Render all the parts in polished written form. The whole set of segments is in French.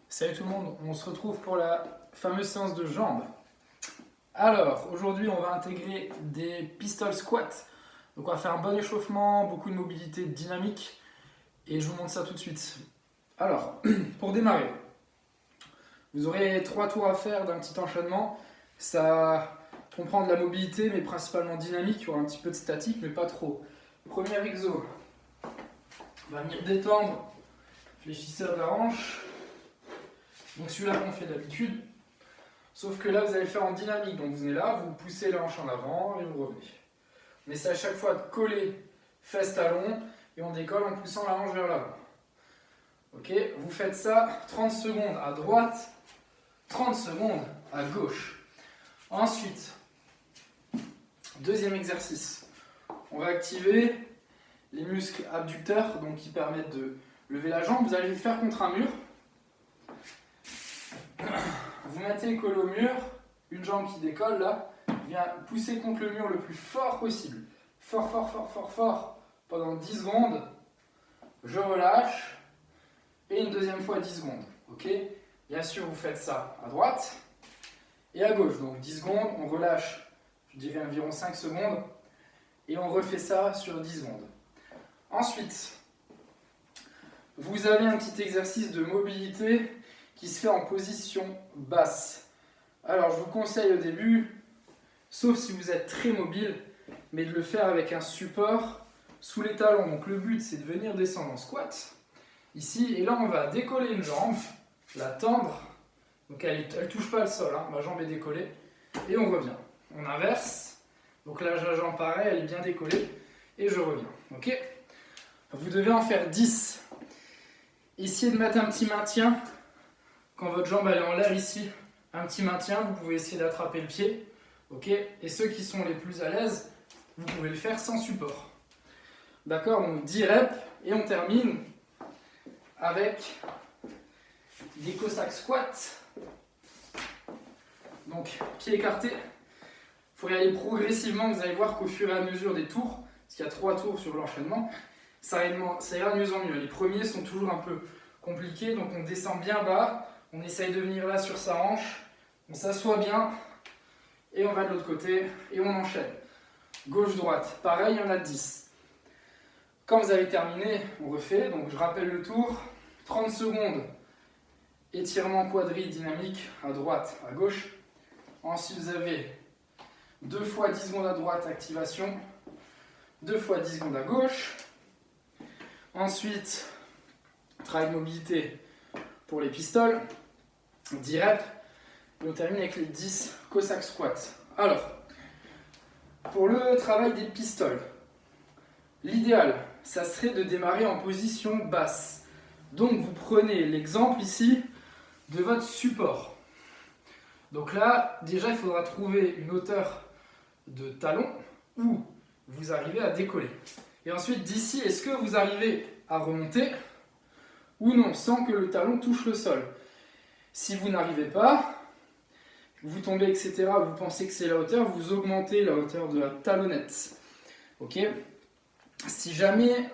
Salut tout le monde, on se retrouve pour la fameuse séance de jambes. Alors, aujourd'hui on va intégrer des pistol squats. Donc on va faire un bon échauffement, beaucoup de mobilité dynamique et je vous montre ça tout de suite. Alors, pour démarrer, vous aurez 3 tours à faire d'un petit enchaînement. Ça comprend de la mobilité mais principalement dynamique, il y aura un petit peu de statique mais pas trop. Premier exo, on va venir détendre fléchisseur de la hanche. Donc celui-là qu'on fait d'habitude, sauf que là vous allez le faire en dynamique, donc vous venez là, vous poussez la hanche en avant et vous revenez. On essaie à chaque fois de coller fesse-talon et on décolle en poussant la hanche vers l'avant. Ok, vous faites ça 30 secondes à droite, 30 secondes à gauche. Ensuite, deuxième exercice, on va activer les muscles abducteurs, donc qui permettent de lever la jambe. Vous allez le faire contre un mur. Vous mettez collé au mur, une jambe qui décolle là, vient pousser contre le mur le plus fort possible. Fort, fort, fort, fort, fort, pendant 10 secondes. Je relâche, et une deuxième fois 10 secondes. Ok ? Bien sûr, vous faites ça à droite et à gauche. Donc 10 secondes, on relâche, je dirais environ 5 secondes, et on refait ça sur 10 secondes. Ensuite, vous avez un petit exercice de mobilité qui se fait en position basse. Alors je vous conseille au début, sauf si vous êtes très mobile, mais de le faire avec un support sous les talons. Donc le but c'est de venir descendre en squat, ici, et là on va décoller une jambe, la tendre, donc elle ne touche pas le sol, hein. Ma jambe est décollée, et on revient. On inverse, donc là la jambe pareil, elle est bien décollée, et je reviens. Ok ? Vous devez en faire 10. Essayez de mettre un petit maintien. Quand votre jambe elle est en l'air ici, un petit maintien, vous pouvez essayer d'attraper le pied. Ok ? Et ceux qui sont les plus à l'aise, vous pouvez le faire sans support. D'accord ? Donc 10 reps et on termine avec des Cossack squats. Donc pieds écartés. Il faut y aller progressivement, vous allez voir qu'au fur et à mesure des tours, parce qu'il y a 3 tours sur l'enchaînement, ça ira de mieux en mieux. Les premiers sont toujours un peu compliqués, donc on descend bien bas. On essaye de venir là sur sa hanche, on s'assoit bien et on va de l'autre côté et on enchaîne. Gauche-droite, pareil, il y en a 10. Quand vous avez terminé, on refait, donc je rappelle le tour, 30 secondes, étirement quadri dynamique à droite, à gauche. Ensuite vous avez 2 fois 10 secondes à droite, activation, 2 fois 10 secondes à gauche. Ensuite, travail de mobilité pour les pistoles, 10 reps, et on termine avec les 10 Cossack squats. Alors, pour le travail des pistoles, l'idéal, ça serait de démarrer en position basse. Donc vous prenez l'exemple ici de votre support. Donc là, déjà, il faudra trouver une hauteur de talon où vous arrivez à décoller. Et ensuite, d'ici, est-ce que vous arrivez à remonter ou non, sans que le talon touche le sol. Si vous n'arrivez pas, vous tombez, etc., vous pensez que c'est la hauteur, vous augmentez la hauteur de la talonnette. Ok ? Si jamais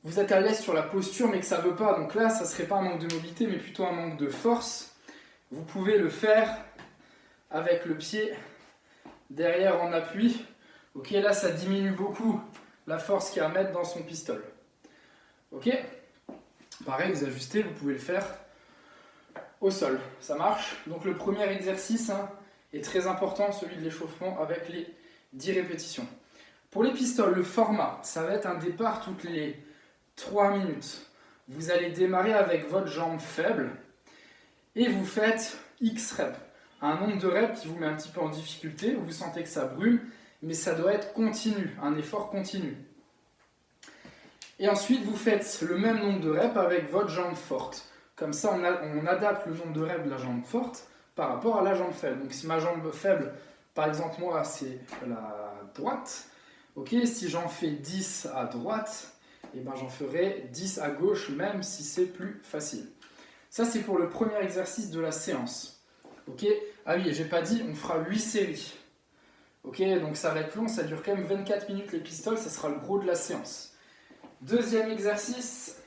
vous êtes à l'aise sur la posture, mais que ça ne veut pas, donc là, ça ne serait pas un manque de mobilité, mais plutôt un manque de force, vous pouvez le faire avec le pied derrière en appui. Ok, là, ça diminue beaucoup la force qu'il y a à mettre dans son pistolet. Ok ? Pareil, vous ajustez, vous pouvez le faire au sol, ça marche. Donc le premier exercice est très important, celui de l'échauffement avec les 10 répétitions. Pour les pistoles, le format, ça va être un départ toutes les 3 minutes. Vous allez démarrer avec votre jambe faible et vous faites X reps. Un nombre de reps qui vous met un petit peu en difficulté, vous sentez que ça brûle, mais ça doit être continu, un effort continu. Et ensuite, vous faites le même nombre de reps avec votre jambe forte. Comme ça, on adapte le nombre de reps de la jambe forte par rapport à la jambe faible. Donc si ma jambe faible, par exemple moi, c'est la droite, ok, si j'en fais 10 à droite, et ben j'en ferai 10 à gauche, même si c'est plus facile. Ça, c'est pour le premier exercice de la séance. Ok. Ah oui, j'ai pas dit, on fera 8 séries. Ok, donc ça va être long, ça dure quand même 24 minutes les pistoles, ça sera le gros de la séance. Deuxième exercice,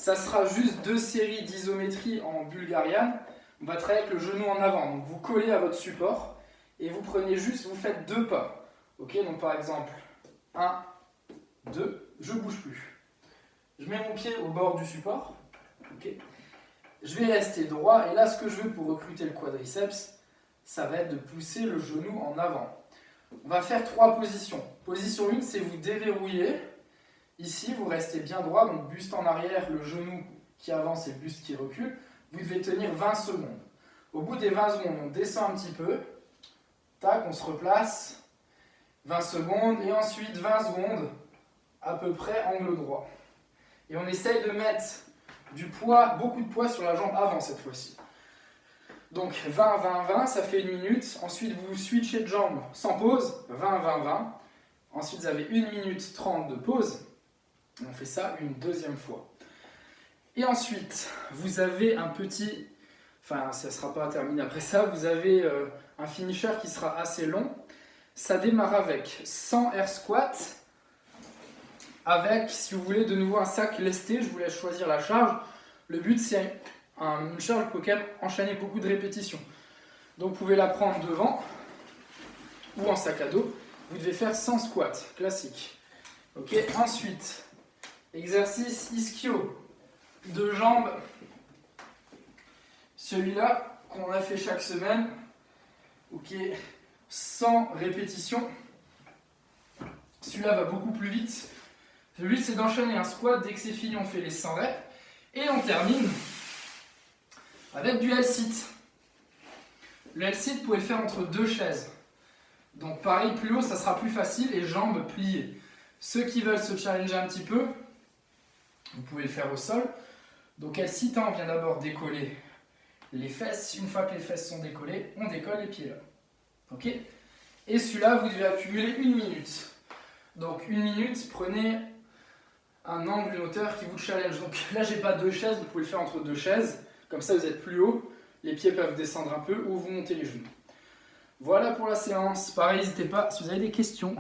Ça sera juste 2 séries d'isométrie en bulgarian. On va travailler avec le genou en avant. Donc vous collez à votre support et vous prenez juste, vous faites 2 pas. Ok, donc par exemple, 1, 2, je ne bouge plus. Je mets mon pied au bord du support. Ok. Je vais rester droit et là ce que je veux pour recruter le quadriceps, ça va être de pousser le genou en avant. On va faire 3 positions. Position 1, c'est vous déverrouiller. Ici, vous restez bien droit, donc buste en arrière, le genou qui avance et le buste qui recule. Vous devez tenir 20 secondes. Au bout des 20 secondes, on descend un petit peu. Tac, on se replace. 20 secondes et ensuite 20 secondes, à peu près angle droit. Et on essaye de mettre du poids, beaucoup de poids sur la jambe avant cette fois-ci. Donc 20, 20, 20, ça fait 1 minute. Ensuite, vous switchez de jambe sans pause, 20, 20, 20. Ensuite, vous avez 1 minute 30 de pause. Et on fait ça une deuxième fois. Et ensuite, vous avez un petit... Enfin, ça ne sera pas terminé après ça. Vous avez un finisher qui sera assez long. Ça démarre avec 100 air squat. Avec, si vous voulez, de nouveau un sac lesté. Je vous laisse choisir la charge. Le but, c'est une charge pour laquelle enchaîner beaucoup de répétitions. Donc, vous pouvez la prendre devant ou en sac à dos. Vous devez faire 100 squats, classique. Ok. Ensuite, exercice ischio. 2 jambes. Celui-là qu'on a fait chaque semaine. Ok. 100 répétitions. Celui-là va beaucoup plus vite. Le but, c'est d'enchaîner un squat. Dès que c'est fini, on fait les 100 reps. Et on termine avec du L-sit. Le L-sit, vous pouvez le faire entre 2 chaises. Donc pareil, plus haut, ça sera plus facile et jambes pliées. Ceux qui veulent se challenger un petit peu, vous pouvez le faire au sol. Donc L-sit, on vient d'abord décoller les fesses. Une fois que les fesses sont décollées, on décolle les pieds là. Ok ? Et celui-là, vous devez accumuler 1 minute. Donc 1 minute, prenez un angle, une hauteur qui vous challenge. Donc là, j'ai pas 2 chaises, vous pouvez le faire entre 2 chaises. Comme ça, vous êtes plus haut, les pieds peuvent descendre un peu ou vous montez les genoux. Voilà pour la séance. Pareil, n'hésitez pas si vous avez des questions.